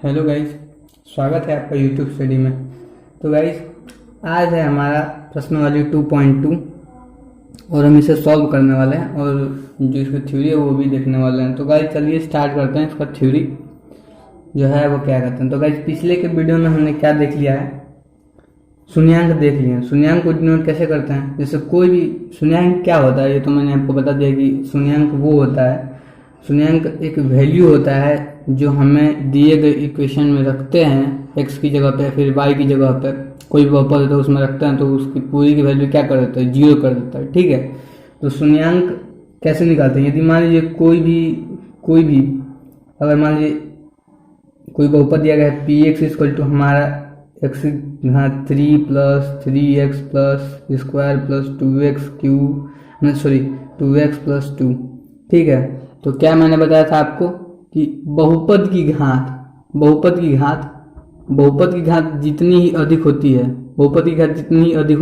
Hello guys, स्वागत है आपका यूट्यूब स्टडी में। तो गाइस, आज है हमारा प्रश्नावली 2.2 और हम इसे सॉल्व करने वाले हैं और जो इसकी थ्योरी है वो भी देखने वाले हैं। तो गाइस चलिए स्टार्ट करते हैं। इसका थ्योरी जो है वो क्या कहते हैं। तो गाइस पिछले के वीडियो में हमने क्या देख लिया है, शून्यांक देख लिए हैं। शून्यांक को डिनोट कैसे करते हैं, जैसे कोई भी शून्यांक क्या होता है ये तो मैंने आपको बता दिया कि शून्यांक वो होता है, शून्यांक एक वैल्यू होता है जो हमें दिए गए इक्वेशन में रखते हैं, एक्स की जगह पे फिर वाई की जगह पे कोई भी बहुपद होता है उसमें रखते हैं तो उसकी पूरी की वैल्यू क्या कर देता है, जीरो कर देता है। ठीक है, तो शून्यांक कैसे निकालते हैं। यदि मान लीजिए कोई भी अगर मान लीजिए कोई बहुपद दिया गया है पी एक्स इक्वल टू हमारा एक्स घात 3 plus 3x plus square plus 2x Q sorry 2x plus 2। ठीक है, तो क्या मैंने बताया था आपको कि बहुपद की घात जितनी ही अधिक होती है, बहुपद की घात जितनी ही अधिक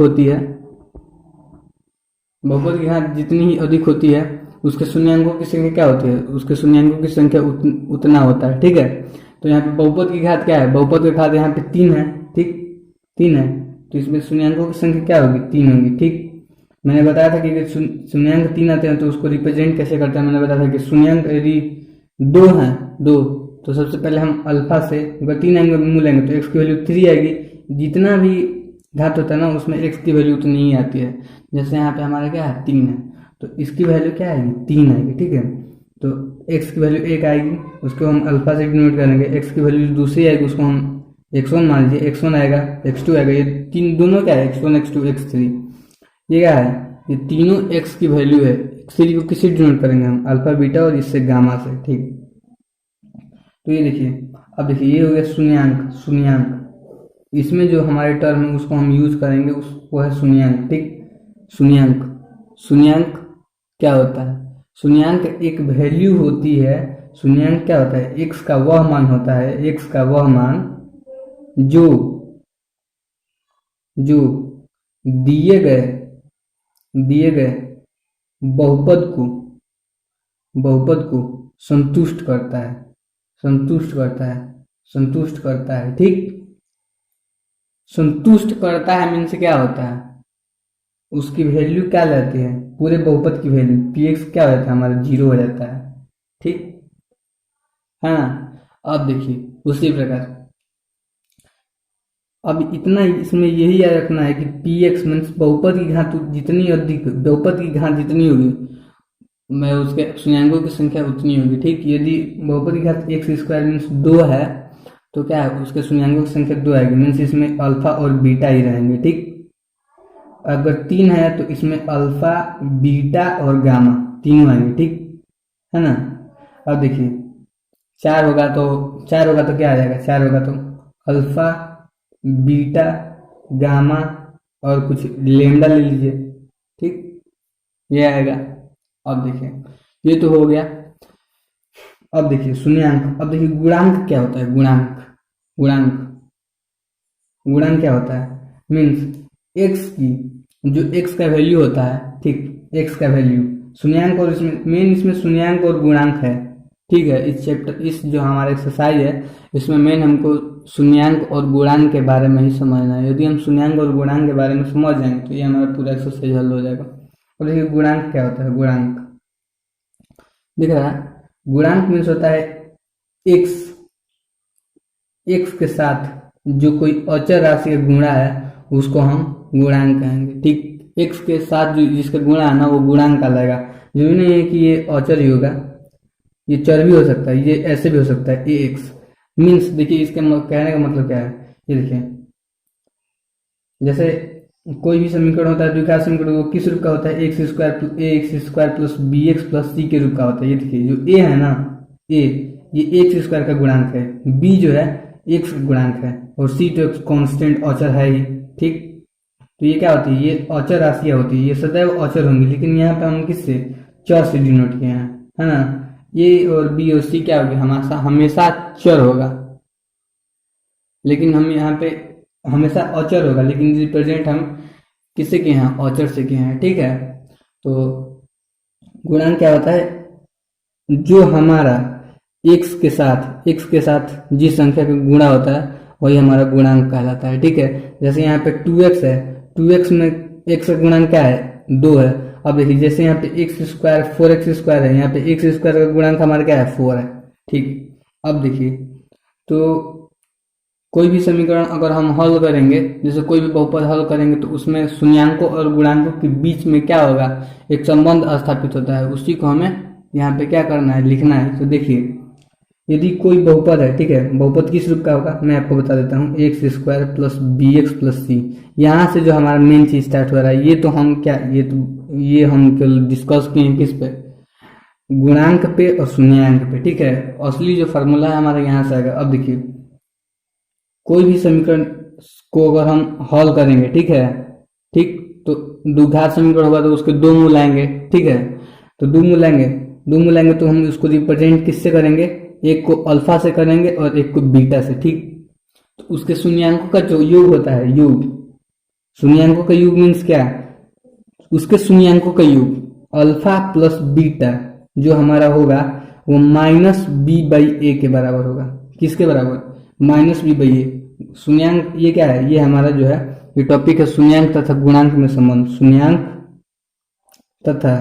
होती है उसके शून्यांकों की संख्या क्या होती है, उसके शून्यांकों की संख्या उतना होता है। ठीक है, तो यहाँ पे बहुपद की घात क्या है, बहुपद की घात यहाँ पे 3 है। ठीक, 3 है तो इसमें शून्यांकों की संख्या क्या होगी, 3 होगी। ठीक, मैंने बताया था कि शून्यांक 3 आते हैं तो उसको रिप्रेजेंट कैसे करते हैं। मैंने बताया था कि शून्यांक यदि 2 है, 2 तो सबसे पहले हम अल्फा से अगर 3 आएंगे मूल लेंगे तो एक्स की वैल्यू 3 आएगी। जितना भी घात होता है ना उसमें एक्स की वैल्यू उतनी ही आती है। जैसे यहाँ पे हमारा क्या है 3 है तो इसकी वैल्यू क्या आएगी, 3 आएगी। ठीक है, तो एक्स की वैल्यू 1 आएगी, उसको हम अल्फा से डिनोट करेंगे। एक्स की वैल्यू दूसरी आएगी, उसको हम x1 मान लीजिए, x1 आएगा, x2 आएगा। ये तीन दोनों क्या है, x1 x2 x3, ये क्या है, ये तीनों x की वैल्यू है। x3 को किससे डिनोट करेंगे हम, अल्फा बीटा और इससे गामा से। ठीक, तो ये देखिए, अब देखिए ये हो गया शून्यांक। इसमें जो हमारे टर्म है उसको हम यूज करेंगे, वो है शून्यांक। ठीक, शून्यांक क्या होता है, शून्यांक एक वैल्यू होती है। शून्यांक क्या होता है, एक्स का वह मान होता है, एक्स का वह मान जो दिए गए बहुपद को संतुष्ट करता है। ठीक, संतुष्ट करता है मीन्स क्या होता है, उसकी वैल्यू क्या रहती है, पूरे बहुपद की वैल्यू पी एक्स क्या हो जाता है हमारा, 0 हो जाता है। ठीक है ना। अब देखिए उसी प्रकार अब इतना इसमें यही याद रखना है कि पी एक्स मीन्स बहुपद की घात जितनी होगी मैं उसके शून्यांकों की संख्या उतनी होगी। ठीक, यदि बहुपद की घात एक्स स्क्वायर मीन्स 2 है तो क्या है, उसके शून्यांकों की संख्या 2 आएगी, मीन्स इसमें अल्फा और बीटा ही रहेंगे। ठीक, अगर 3 है तो इसमें अल्फा बीटा और गामा तीनों आएंगे। ठीक है ना। अब देखिए 4 होगा तो क्या आ जाएगा, 4 होगा तो अल्फा बीटा गामा और कुछ लेमडा ले लीजिए। ठीक, ये आएगा। अब देखिए ये तो हो गया। अब देखिए शून्यांक, अब देखिए गुणांक क्या होता है, गुणांक क्या होता है, मीन्स एक्स की जो एक्स का वैल्यू होता है। ठीक, एक्स का वैल्यू शून्यांक और इसमें शून्यांक और गुणांक है। ठीक है, इस जो हमारा एक्सरसाइज है इसमें मेन हमको शून्यांक और गुणांक के बारे में ही समझना है। यदि हम शून्यांक और गुणांक के बारे में समझ जाएंगे तो ये हमारा पूरा एक्सरसाइज हल हो जाएगा। और देखिए गुणांक क्या होता है, गुणांक दिख रहा है, गुणांक मीन्स होता है एक्स के साथ जो कोई अचर राशि का गुणा है उसको हम गुणांक कहेंगे। ठीक, एक्स के साथ जो जिसका गुणा है ना वो गुणांक कहलाएगा। जरूरी नहीं है कि ये अचर ही होगा, ये चर भी हो सकता है, ये ऐसे भी हो सकता है। ए एक्स मीन्स देखिए इसके कहने का मतलब क्या है, ये देखिए जैसे कोई भी समीकरण होता है, द्विघात समीकरण, वो किस रूप का होता है, X square plus B X plus C के रूप का होता है। ये देखिए जो ए है ना, ये एक्स स्क्वायर का गुणांक है, बी जो है एक्स गुणांक है और सी तो एक कांस्टेंट अचर है ही। ठीक, तो ये क्या होती है, ये अचर राशियां होती है, ये सदैव अचर होंगी, लेकिन यहाँ पे हम किससे, चर से डिनोट किए हैं, है ना। ये और बी और सी क्या होगी, हमेशा चर होगा, लेकिन हम यहाँ पे हमेशा अचर होगा, लेकिन रिप्रेजेंट हम किससे किए हैं, अचर से किए हैं। ठीक है, तो गुणांक क्या होता है, जो हमारा एक्स के साथ जिस संख्या का गुणा होता है वही हमारा गुणांक कहलाता है। ठीक है, जैसे यहाँ पे 2x है, 2x में x का गुणांक क्या है, 2 है। अब देखिए जैसे यहाँ पे एक्स स्क्वायर 4x स्क्वायर है, यहाँ पे एक्स स्क्वायर का गुणांक हमारा क्या है, 4 है। ठीक, अब देखिए तो कोई भी समीकरण अगर हम हल करेंगे, जैसे कोई भी बहुपद हल करेंगे तो उसमें शून्यांकों और गुणांकों के बीच में क्या होगा, एक संबंध स्थापित होता है। उसी को हमें यहाँ पे क्या करना है, लिखना है। तो देखिए यदि कोई बहुपद है, ठीक है, बहुपद किस रूप का होगा मैं आपको बता देता हूँ, X square plus B X plus C. यहाँ से जो हमारा मेन चीज स्टार्ट हो रहा है, ये तो हम क्या, ये हम कल डिस्कस किए हैं किस पे, गुणांक पे और शून्यांक पे। ठीक है, असली जो फार्मूला है हमारा यहाँ से आएगा। अब देखिए कोई भी समीकरण को अगर हम हल करेंगे, ठीक है, ठीक, तो द्विघात समीकरण होगा तो उसके दो मूल आएंगे। ठीक है, तो दो मूल आएंगे तो हम उसको रिप्रेजेंट किससे करेंगे, एक को अल्फा से करेंगे और एक को बीटा से। ठीक, तो उसके शून्यांकों का जो योग होता है, योग, शून्यांकों का योग मीन्स क्या, उसके शून्यांकों का योग अल्फा प्लस बीटा जो हमारा होगा वो माइनस बी बाई ए के बराबर होगा। किसके बराबर, माइनस बी बाई ए। शून्यांक ये क्या है, ये हमारा जो है ये टॉपिक है शून्यांक तथा गुणांक में संबंध, शून्यांक तथा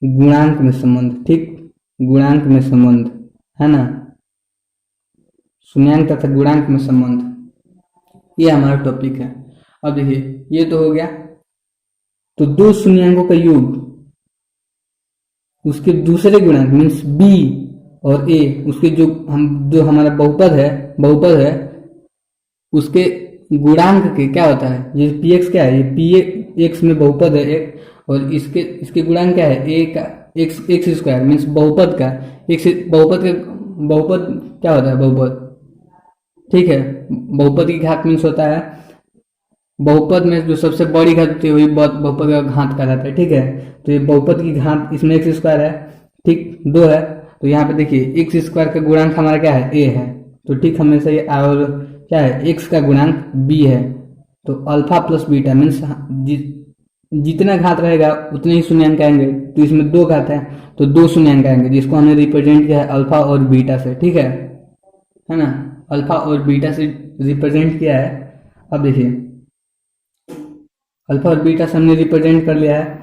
गुणांक में संबंध। ठीक, गुणांक में संबंध है ना, शून्यांक तथा गुणांक में संबंध, ये हमारा टॉपिक है। अब देखिए ये तो हो गया, तो दो शून्यांकों का योग उसके दूसरे गुणांक मीन्स बी और ए, उसके जो हमारा बहुपद है उसके गुणांक के क्या होता है, ये पी एक्स क्या है, ये पी एक्स में बहुपद है एक, और इसके गुणांक क्या है, ए का एक्स स्क्वायर मीन्स बहुपद का बहुपद क्या होता है, बहुपद। ठीक है, बहुपद की घात मीन्स होता है, बहुपद में जो सबसे बड़ी घात होती है वही बहुपद का घात कहलाता है। ठीक है, तो ये बहुपद की घात इसमें एक्स स्क्वायर है, ठीक, 2 है, तो यहाँ पे देखिए एक्स स्क्वायर का गुणांक हमारा क्या है, ए है। तो ठीक हमेशा ये और क्या है, एक्स का गुणांक बी है। तो अल्फा प्लस बीटा मीन्स जितना घात रहेगा उतने ही शून्यांक आएंगे। तो इसमें 2 घात है तो 2 शून्यांक आएंगे, जिसको हमने रिप्रेजेंट किया है अल्फा और बीटा से। ठीक है ना, अल्फा और बीटा से रिप्रेजेंट किया है। अब देखिए अल्फा और बीटा से हमने रिप्रेजेंट कर लिया है,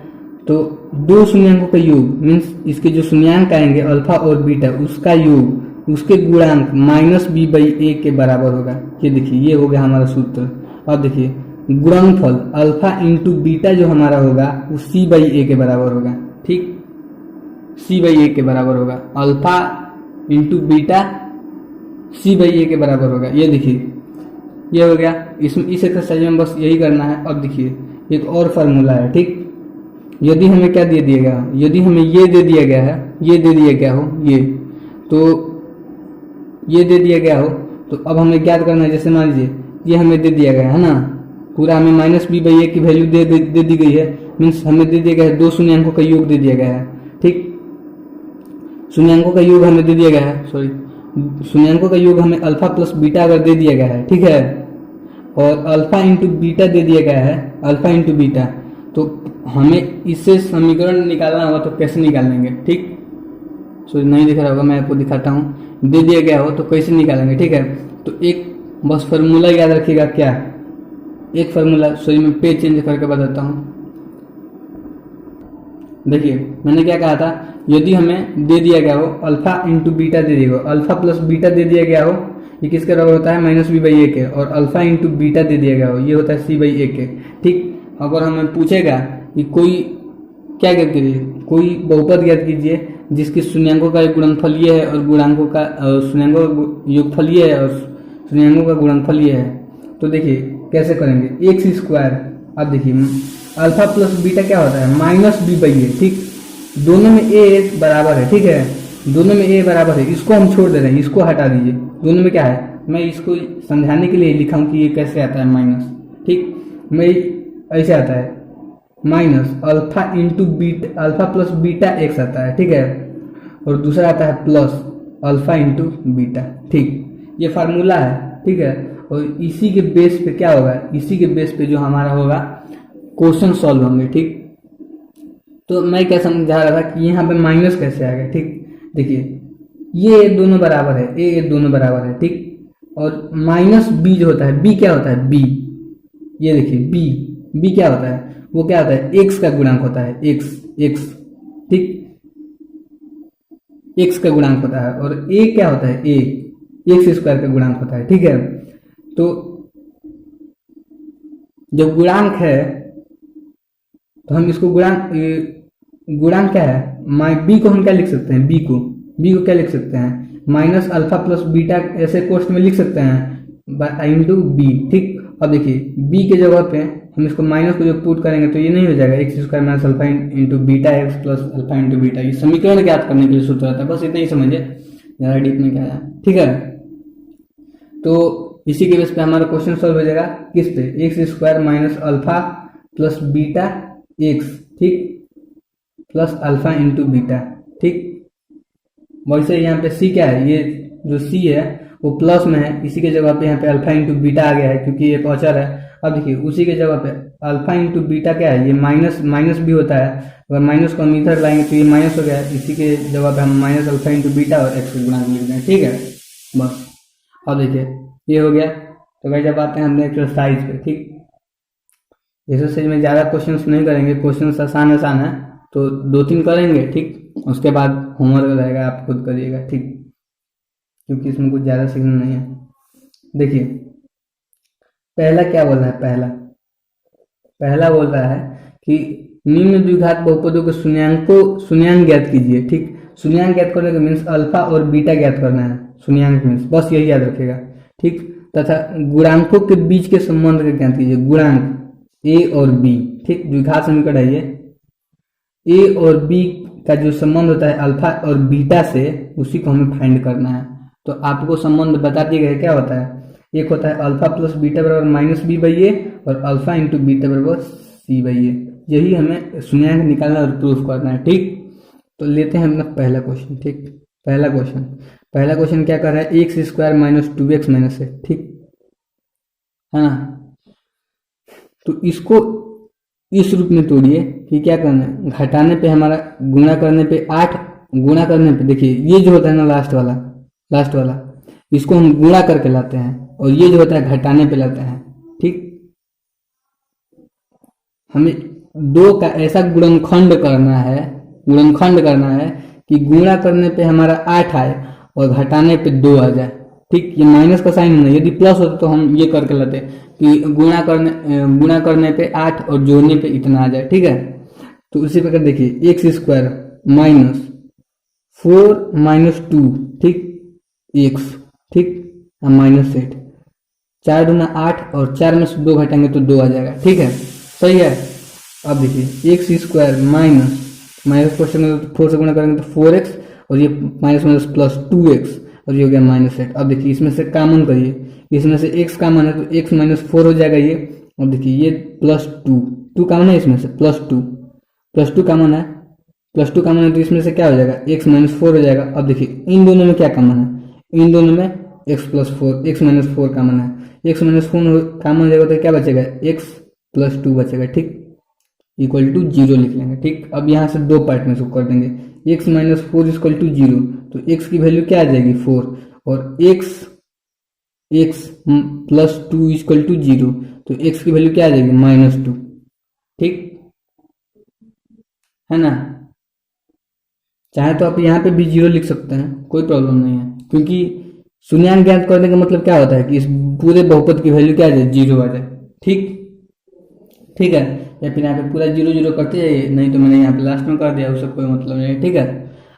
तो दो शून्यांकों का योग मीन्स इसके जो शून्यांक आएंगे अल्फा और बीटा, उसका योग उसके गुणांक माइनस बी बाई ए के बराबर होगा। ये देखिए ये हो गया हमारा सूत्र। अब देखिए गुणनफल अल्फा इंटू बीटा जो हमारा होगा वो सी बाई ए के बराबर होगा। ठीक, सी बाई ए के बराबर होगा, alpha into beta C by A के बराबर होगा। ये देखिए ये हो गया। इस एक्सरसाइज में बस यही करना है। अब देखिए एक और फार्मूला है। ठीक, यदि हमें क्या दे दिया गया, यदि हमें ये दे दिया गया है, ये दे दिया गया हो, ये दे दिया गया हो, तो अब हमें ज्ञात करना है। जैसे मान लीजिए ये हमें दे दिया गया है ना, पूरा हमें माइनस बी बाई ए की वैल्यू दे दी गई है, मीन्स हमें दे दिया गया है दो शून्यांकों का योग दे दिया गया है। ठीक, शून्यांकों का योग हमें दे दिया गया है, शून्यांकों का योग हमें अल्फा प्लस बीटा अगर दे दिया गया है, ठीक है, और अल्फा इंटू बीटा दे दिया गया है, अल्फा इंटू बीटा, तो हमें इससे समीकरण निकालना होगा। तो कैसे निकालेंगे? ठीक, नहीं दिख रहा होगा, मैं आपको दिखाता हूँ। दे दिया गया हो तो कैसे निकालेंगे? ठीक है, तो एक बस फार्मूला याद रखिएगा। क्या? एक फार्मूला, मैं पेज चेंज करके बताता हूँ। देखिए मैंने क्या कहा था, यदि हमें दे दिया गया हो अल्फा इंटू बीटा दे दिया हो, अल्फा प्लस बीटा दे दिया गया हो, ये किसके बराबर होता है? माइनस बी बाई ए के, और अल्फा इंटू बीटा दे दिया गया हो, ये होता है सी बाई ए के। ठीक, अगर हमें पूछेगा कि कोई क्या ज्ञात कीजिए, कोई बहुपद ज्ञात कीजिए जिसके शून्यांकों का गुणनफल ये है और गुणांकों का शून्यांकों का योगफल ये है और शून्यांकों का गुणनफल ये है, तो देखिए कैसे करेंगे। एक्स स्क्वायर, अब देखिए अल्फा प्लस बीटा क्या होता है? माइनस बी बाई ए। ठीक, दोनों में ए बराबर है। ठीक है, दोनों में ए बराबर है, इसको हम छोड़ दे रहे हैं, इसको हटा दीजिए। दोनों में क्या है, मैं इसको समझाने के लिए लिखा हूं कि ये कैसे आता है माइनस। ठीक, मैं ऐसे आता है minus alpha into beta, alpha plus beta x आता है। ठीक है, और दूसरा आता है प्लस अल्फा इंटू बीटा। ठीक, ये फार्मूला है। ठीक है, और इसी के बेस पे क्या होगा, इसी के बेस पे जो हमारा होगा क्वेश्चन सॉल्व होंगे। ठीक, तो मैं क्या समझा रहा था कि यहाँ पे माइनस कैसे आ गया। ठीक, देखिए ये दोनों बराबर है, ए दोनों बराबर है, ठीक। और माइनस बी जो होता है, बी क्या होता है, बी, ये देखिए बी, बी क्या होता है, वो क्या होता है, एक्स का गुणांक होता है, एक्स, एक्स, ठीक, एक्स का गुणांक होता है। और ए क्या होता है, ए एक्स स्क्वायर का गुणांक होता है, ठीक है। तो जब गुणांक है तो हम इसको गुणांक क्या है, बी को हम क्या लिख सकते हैं, बी को क्या लिख सकते हैं, माइनस अल्फा प्लस बीटा, ऐसे कोष्ट में लिख सकते हैं इंटू बी, ठीक। अब देखिए बी के जगह पे हम इसको माइनस को जब पुट करेंगे तो ये नहीं हो जाएगा, x square minus alpha into beta x plus alpha into beta. ये समीकरण ज्ञात करने के लिए सूत्र रहता है, बस इतना ही समझिए, ज़्यादा डीप में क्या है, ठीक है। तो इसी के बेस पे हमारा क्वेश्चन सॉल्व हो जाएगा, किस पे, x square minus alpha plus beta x, ठीक, प्लस अल्फा इंटू बीटा, ठीक। वैसे यहाँ पे सी क्या है, ये जो सी है वो प्लस में है, इसी के जगह पे यहाँ पे अल्फा इंटू बीटा आ गया है क्योंकि एक अचर है। अब देखिए उसी के जगह पे अल्फा इंटू बीटा क्या है, ये माइनस, माइनस भी होता है, अगर माइनस को हम इधर लाएंगे तो ये माइनस हो गया, इसी के जगह पे हम माइनस अल्फा इंटू बीटा और एक्स गुणांक लिख दें, ठीक है, बस। अब देखिए ये हो गया। तो भाई जब आते हैं हमने एक्सरसाइज पे, ठीक, एक्सरसाइज में ज़्यादा क्वेश्चन नहीं करेंगे, क्वेश्चन आसान आसान है, तो 2-3 करेंगे, ठीक, उसके बाद होमवर्क रहेगा, आप खुद करिएगा, ठीक, क्योंकि इसमें कुछ ज़्यादा सीखना नहीं है। देखिए पहला क्या बोल रहा है, पहला बोल रहा है कि निम्न द्विघात बहुपदों के शून्यांक ज्ञात कीजिए, ठीक। शून्यांक ज्ञात करने का मीन्स अल्फा और बीटा ज्ञात करना है, शून्यांक मीन्स बस यही याद रखेगा, ठीक। तथा गुणांकों के बीच के संबंध का ज्ञात कीजिए, गुणांक ए और बी, ठीक, द्विघात समीकरण है ये, ए और बी का जो संबंध होता है अल्फा और बीटा से, उसी को हमें फाइंड करना है। तो आपको संबंध बता दिए गए, क्या होता है, एक होता है अल्फा प्लस बीटा बराबर माइनस बी बाई ए, और अल्फा इंटू बीटा बराबर सी बाई ए। यही हमें शून्यांक निकालना और प्रूफ करना है, ठीक। तो लेते हैं हम अपना पहला क्वेश्चन, ठीक। पहला क्वेश्चन क्या कर रहा है, X square minus 2x minus है, ठीक है ना। तो इसको इस रूप में तोड़िए कि क्या करना है, घटाने पे हमारा, गुणा करने पे 8, गुणा करने पे देखिए ये जो होता है ना लास्ट वाला इसको हम गुणा करके लाते हैं, और ये जो होता है घटाने पे लाते हैं, ठीक। हमें 2 का ऐसा गुणनखंड करना है कि गुणा करने पे हमारा 8 आए और घटाने पे 2 आ जाए, ठीक। ये माइनस का साइन नहीं, यदि प्लस होता तो हम ये करके लाते कि गुणा करने पे 8 और जोड़ने पे इतना आ जाए, ठीक है। तो उसी प्रकार देखिए एक्स स्क्वायर माइनस 4 माइनस 2, ठीक, एक्स, ठीक, माइनस 8, 4 दूना 8 और 4 में से 2 घटाएंगे तो 2 आ जाएगा, ठीक है, सही है। अब देखिए एक्स स्क्वायर माइनस क्वेश्चन में 4 से गुणा करेंगे तो 4x, और ये माइनस प्लस 2x, और ये हो गया माइनस 8। अब देखिए इसमें से कॉमन करिए, इसमें से x कॉमन है तो x माइनस 4 हो जाएगा ये। अब देखिए ये प्लस 2 कॉमन है, इसमें से प्लस 2 कॉमन है तो इसमें से क्या हो जाएगा, x माइनस 4 हो जाएगा। अब देखिए इन दोनों में क्या कॉमन है, इन दोनों में x माइनस 4 कॉमन है, x माइनस 4 कॉमन हो जाएगा तो क्या बचेगा, x प्लस 2 बचेगा, ठीक, इक्वल टू 0 लिख लेंगे, ठीक। अब यहाँ से 2 पार्ट में इसको कर देंगे, x माइनस 4 इक्वल टू 0, तो x की वैल्यू क्या आ जाएगी 4, और x प्लस 2 इक्वल टू 0, तो x की वैल्यू क्या आ जाएगी -2, ठीक है ना। चाहे तो आप यहाँ पे भी 0 लिख सकते हैं, कोई प्रॉब्लम नहीं है, क्योंकि शून्यांक ज्ञात करने का मतलब क्या होता है कि इस पूरे बहुपद की वैल्यू क्या आ जाए, 0 आ जाए, ठीक है। या फिर यहाँ पे पूरा 0 करते जाइए, नहीं तो मैंने यहाँ पे लास्ट में कर दिया, उससे कोई मतलब नहीं, ठीक है।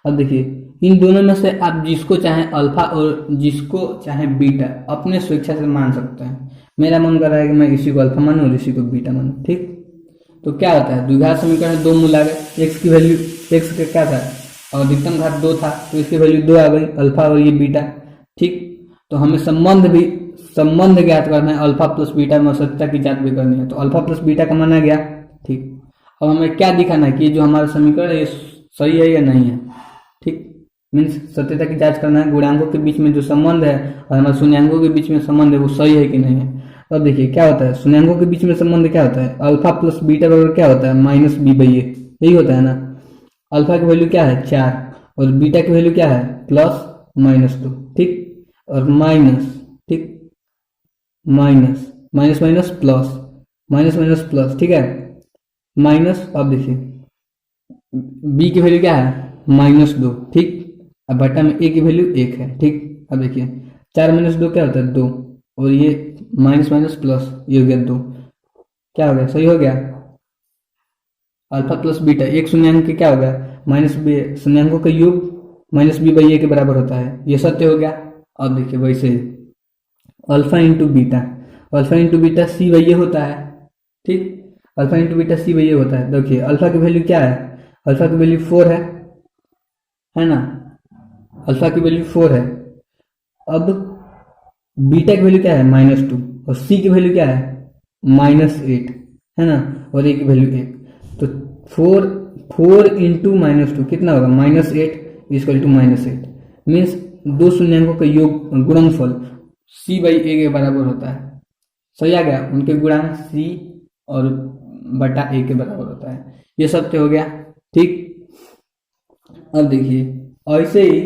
अब देखिए इन दोनों में से आप जिसको चाहे अल्फा और जिसको चाहे बीटा अपने स्वेच्छा से मान सकते हैं। मेरा मन कर रहा है कि मैं इसी को अल्फा मानूं और इसी को बीटा मानूं, ठीक। तो क्या होता है, द्विघात समीकरण में 2 मूल आ गए, एक्स की वैल्यू, एक्स का क्या था और अधिकतम घात 2 था, तो इसकी वैल्यू 2 आ गई, अल्फा और ये बीटा, ठीक। तो हमें संबंध ज्ञात करना है, अल्फा प्लस बीटा में सत्यता की जांच भी करनी है, तो अल्फा प्लस बीटा का माना गया, ठीक। अब हमें क्या दिखाना है कि जो हमारा समीकरण है ये सही है या नहीं है, ठीक, मीन्स सत्यता की जांच करना है, गुणांकों के बीच में जो संबंध है और हमारे शून्यांकों के बीच में संबंध है वो सही है कि नहीं है। अब देखिए क्या होता है, शून्यांकों के बीच में संबंध क्या होता है, अल्फा प्लस बीटा बराबर क्या होता है, माइनस बी बाई ए, यही होता है ना। अल्फा की वैल्यू क्या है 4 और बीटा की वैल्यू क्या है -2, ठीक, और माइनस, ठीक, minus minus minus plus, minus minus plus, ठीक है, माइनस। अब देखिए b की वैल्यू क्या है, -2, ठीक, अब बटा में a की वैल्यू 1 है, ठीक। अब देखिए 4 - 2 क्या होता है, 2, और ये माइनस माइनस प्लस, ये हो गया 2, क्या हो गया, सही हो गया। अल्फा प्लस बीटा, एक शून्यांक के क्या हो गया, माइनस बी, शून्यांकों का योग -b/a के बराबर होता है, ये सत्य हो गया। अब देखिए वैसे ही alpha into beta, alpha into beta c/a होता है, ठीक, अल्फा इंटू बीटा c/a होता है। देखिए अल्फा की वैल्यू क्या है, अल्फा की वैल्यू 4 है ना, अल्फा की वैल्यू 4 है। अब बीटा की वैल्यू क्या है, -2, और सी की वैल्यू क्या है, -8, है ना, और ए की वैल्यू 1, तो 4 इंटू -2 कितना होगा, -8 इक्वल टू -8, मीन्स दो शून्यांकों का योग गुणनफल c/a के बराबर होता है। सही आ गया, उनके गुणांक c और बटा a के बराबर होता है, ये सत्य हो गया, ठीक। अब देखिए ऐसे ही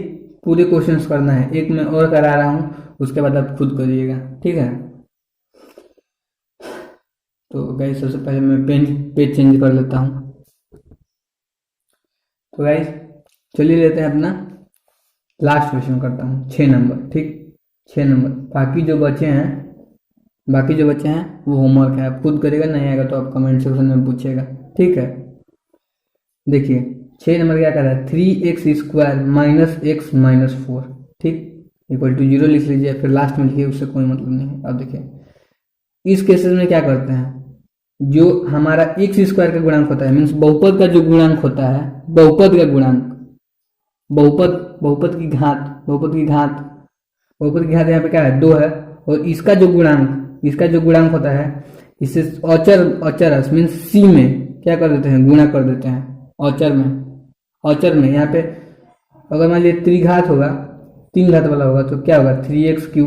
पूरे क्वेश्चंस करना है, एक मैं और करा रहा हूं, उसके बाद आप खुद करिएगा, ठीक है। तो गाइस सबसे पहले मैं पेज चेंज कर लेता हूं। तो गाइस चलिए लेते हैं अपना लास्ट क्वेश्चन करता हूँ, 6 नंबर, ठीक, 6 नंबर। बाकी जो बचे हैं वो होमवर्क है, आप खुद करेगा, नहीं आएगा तो आप कमेंट सेक्शन में पूछेगा, ठीक है। देखिए 6 नंबर क्या कर रहा है, 3x² - x - 4, ठीक, इक्वल टू 0 लिख लीजिए, फिर लास्ट में लिखिए, उससे कोई मतलब नहीं है। अब देखिए इस केसेस में क्या करते हैं, जो हमारा x² का गुणांक होता है, मीन्स बहुपद का जो गुणांक होता है, बहुपद का गुणांक, बहुपद की घात यहाँ पे क्या है, 2 है, और इसका जो गुणांक होता है, इसे औचर मीन्स सी में क्या कर देते हैं, गुणा कर देते हैं, औचर में यहाँ पे अगर मान लीजिए त्रिघात होगा, 3 घात वाला होगा, तो क्या होगा, 3x³,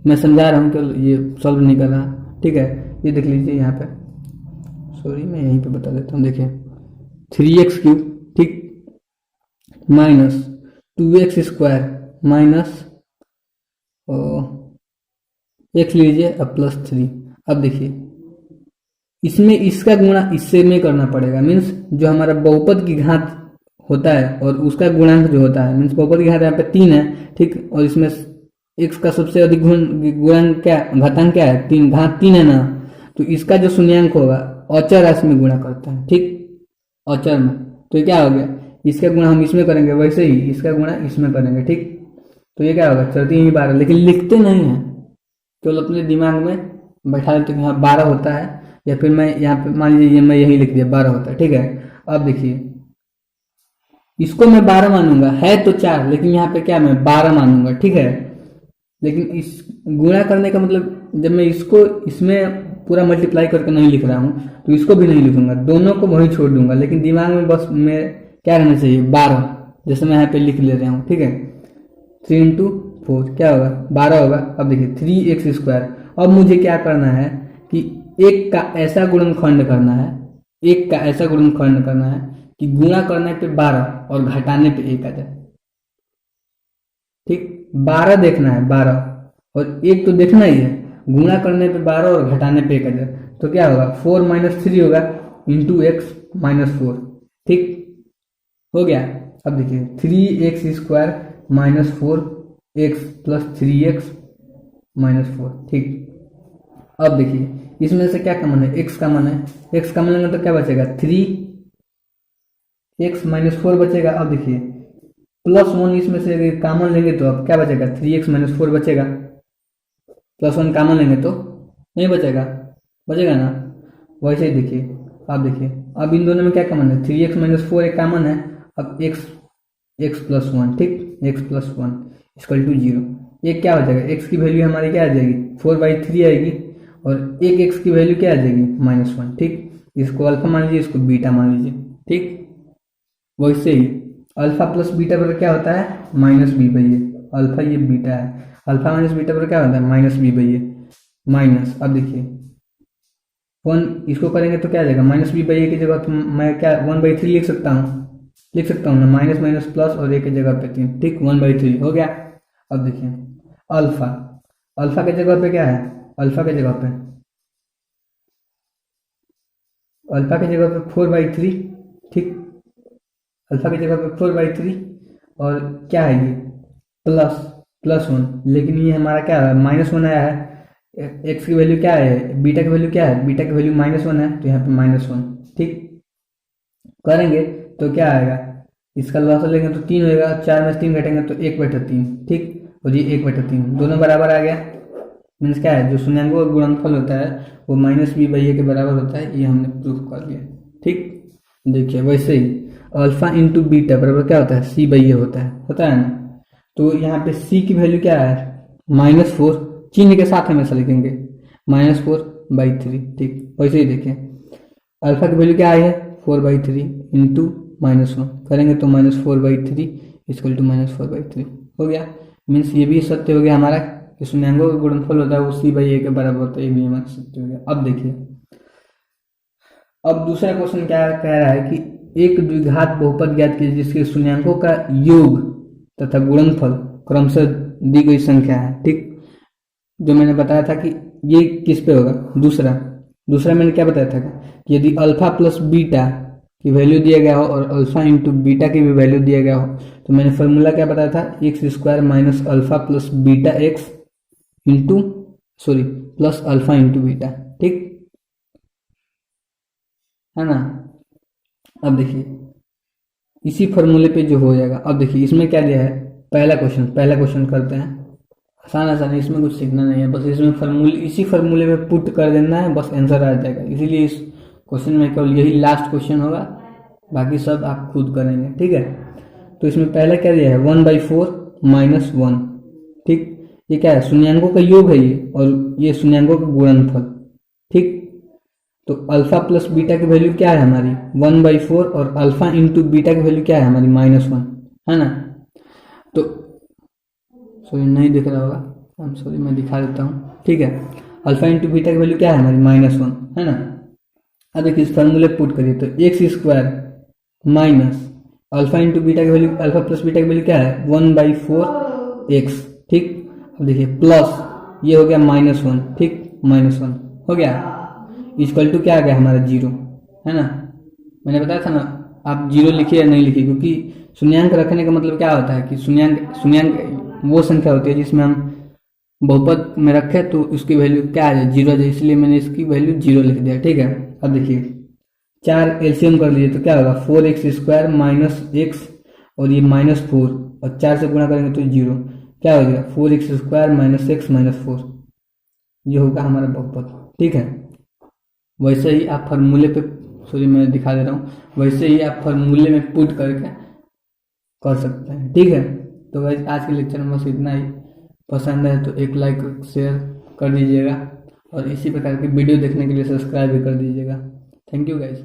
मैं समझा रहा हूँ कि ये सॉल्व नहीं कर रहा, ठीक है। ये देख लीजिए यहाँ पे, सॉरी मैं यहीं पे बता देता हूँ, देखिए 3x³, ठीक, -2x² माइनस x लीजिए अब +3। अब देखिए इसमें इसका गुणा इससे में करना पड़ेगा, मीन्स जो हमारा बहुपद की घात होता है और उसका गुणांक जो होता है, मीन्स बहुपद की घात यहाँ पे 3 है, ठीक, और इसमें x का सबसे अधिक गुणांक क्या, घातांक क्या है, 3, घात 3 है ना, तो इसका जो शून्यांक होगा औचर राशि में गुणा करता है, ठीक, औचर में, तो ये क्या हो गया, इसका गुणा हम इसमें करेंगे, वैसे ही इसका गुणा इसमें करेंगे, ठीक, तो ये क्या होगा, 4×3 = 12, लेकिन लिखते नहीं है, केवल अपने दिमाग में बैठा देते हैं, यहाँ 12 होता है, या फिर मैं यहाँ पे मान लीजिए मैं यही लिख दिया 12 होता है, ठीक है। अब देखिए इसको मैं 12 मानूंगा, है तो 4, लेकिन यहाँ पे क्या मैं 12 मानूंगा, ठीक है। लेकिन इस गुणा करने का मतलब, जब मैं इसको इसमें पूरा मल्टीप्लाई करके नहीं लिख रहा हूँ, तो इसको भी नहीं लिखूंगा, दोनों को वही छोड़ दूंगा, लेकिन दिमाग में बस मैं क्या रहना चाहिए, 12, जैसे मैं यहाँ पे लिख ले रहा हूँ, ठीक है। 3 × 4 क्या होगा, 12 होगा। अब देखिए 3x², अब मुझे क्या करना है कि एक का ऐसा गुणनखंड करना है, कि गुणा करने पे 12 और घटाने पे 1 आ जाए, ठीक, 12 देखना है, 12 और 1 तो देखना ही है, गुणा करने पे 12 और घटाने पे 1 आ जाए, तो क्या होगा, 4 - 3 होगा इंटू x - 4, ठीक, हो गया। अब देखिए 3x² - 4x + 3x - 4, ठीक। अब देखिए इसमें से क्या कॉमन है, x कॉमन है, x कॉमन लेंगे तो क्या बचेगा, 3x - 4 बचेगा। अब देखिए +1 इसमें से कॉमन लेंगे तो अब क्या बचेगा, 3x - 4 बचेगा, +1 कॉमन लेंगे तो नहीं बचेगा, बचेगा ना, वैसे ही देखिए। अब देखिए अब इन दोनों में क्या कॉमन है, 3x - 4 एक कॉमन है, अब x + 1, ठीक, x + 1 = 0, एक क्या हो जाएगा, x की वैल्यू हमारी क्या आ जाएगी, 4/3 आएगी, और एक x की वैल्यू क्या आ जाएगी, -1, ठीक। इसको अल्फा मान लीजिए, इसको बीटा मान लीजिए, ठीक। वैसे ही अल्फा प्लस बीटा पर क्या होता है, -b/a, अल्फा ये बीटा है, अल्फा माइनस बीटा पर क्या होता है, -b/a, माइनस। अब देखिए 1 इसको करेंगे तो क्या आ जाएगा, -b/a की जगह तो मैं क्या 1/3 लिख सकता हूँ ना, माइनस माइनस प्लस और a की जगह पे 3, ठीक, 1/3 हो गया। अब देखिए अल्फा, अल्फा के जगह पे क्या है, अल्फा के जगह पे, अल्फा की जगह पे 4/3, ठीक, अल्फा की जगह पे 4/3, और क्या है ये, प्लस +1, लेकिन ये हमारा क्या है, -1 आया है, एक्स की वैल्यू क्या है, बीटा की वैल्यू क्या है, बीटा की वैल्यू -1 है, तो यहाँ पे -1, ठीक, करेंगे तो क्या आएगा, इसका लॉस लेंगे तो 3 होगा, 4 में से 3 घटेंगे तो 1/3, ठीक, और ये 1/3 दोनों बराबर आ गया। मीन्स क्या है, जो शून्याङ्कों का गुणनफल होता है वो -b/a के बराबर होता है, ये हमने प्रूफ कर लिया, ठीक। देखिए वैसे ही अल्फा इंटू बीटा बराबर क्या होता है, c/a होता है ना। तो यहाँ पे c की वैल्यू क्या है, -4, चिन्ह के साथ हमेशा लिखेंगे, -4/3, ठीक। वैसे ही देखिए अल्फा की वैल्यू क्या आई है, 4/3 इंटू -1 करेंगे तो -4/3 इक्वल टू -4/3 हो गया। मीन्स ये भी सत्य हो गया हमारा कि शून्याङ्कों का गुणनफल होता है वो c/a के बराबर होता है, ये भी हमारा सत्य हो गया। अब देखिए अब दूसरा क्वेश्चन क्या कह रहा है कि एक द्विघात बहुपद ज्ञात कीजिए जिसके शून्याङ्कों का योग तथा गुणनफल क्रमशः दी गई संख्या है, ठीक। जो मैंने बताया था कि ये किस पे होगा, दूसरा मैंने क्या बताया था कि यदि अल्फा प्लस बीटा की वैल्यू दिया गया हो और अल्फा इंटू बीटा की भी वैल्यू दिया गया हो, तो मैंने फॉर्मूला क्या बताया था, x² minus alpha plus beta x into sorry plus alpha into beta, ठीक है ना। अब देखिए इसी फॉर्मूले पे जो हो जाएगा, अब देखिए इसमें क्या दिया है, पहला क्वेश्चन करते हैं, आसान है, इसमें कुछ सीखना नहीं है, बस इसमें फॉर्मूले, इसी फॉर्मूले में पुट कर देना है, बस आंसर आ जाएगा। इसीलिए इस क्वेश्चन में केवल यही लास्ट क्वेश्चन होगा, बाकी सब आप खुद करेंगे, ठीक है। तो इसमें पहला क्या दिया है, 1/4 - 1, ठीक। ये क्या है, शून्याङ्कों का योग है ये, और ये शून्याङ्कों का गुणनफल, ठीक। तो अल्फा प्लस बीटा की वैल्यू क्या है हमारी 1/4, और अल्फा इंटू बीटा की वैल्यू क्या है हमारी -1, है ना। तो सॉरी नहीं दिख रहा होगा, आई एम सॉरी, मैं दिखा देता हूँ, ठीक है। अल्फा इंटू बीटा की वैल्यू क्या है हमारी -1, है ना। अब देखिए इस फॉर्मूले पुट करिए तो x² minus alpha into beta की वैल्यू, अल्फा प्लस बीटा की वैल्यू क्या है 1/4x, ठीक। अब देखिए प्लस ये हो गया -1, ठीक, -1 हो गया, इक्वल टू क्या आ गया हमारा 0, है ना। मैंने बताया था ना आप 0 लिखिए या नहीं लिखिए, क्योंकि शून्याङ्क रखने का मतलब क्या होता है कि शून्याङ्क वो संख्या होती है जिसमें हम बहुपद में रखें तो उसकी वैल्यू क्या आ जाए, 0 आ जाए, इसलिए मैंने इसकी वैल्यू 0 लिख दिया, ठीक है। अब देखिए 4 एलसीएम कर लीजिए तो क्या होगा, 4x² माइनस x और ये -4 और 4 से गुणा करेंगे तो 0, क्या हो गया 4x² माइनस x माइनस 4, ये होगा हमारा बहुपद, ठीक है। वैसे ही आप फार्मूले पे, सॉरी मैं दिखा दे रहा हूँ, वैसे ही आप फार्मूले में पुट करके कर सकते हैं, ठीक है। तो वैसे आज के लेक्चर में बस इतना ही, पसंद है तो एक लाइक शेयर कर दीजिएगा, और इसी प्रकार की वीडियो देखने के लिए सब्सक्राइब भी कर दीजिएगा। Thank you guys.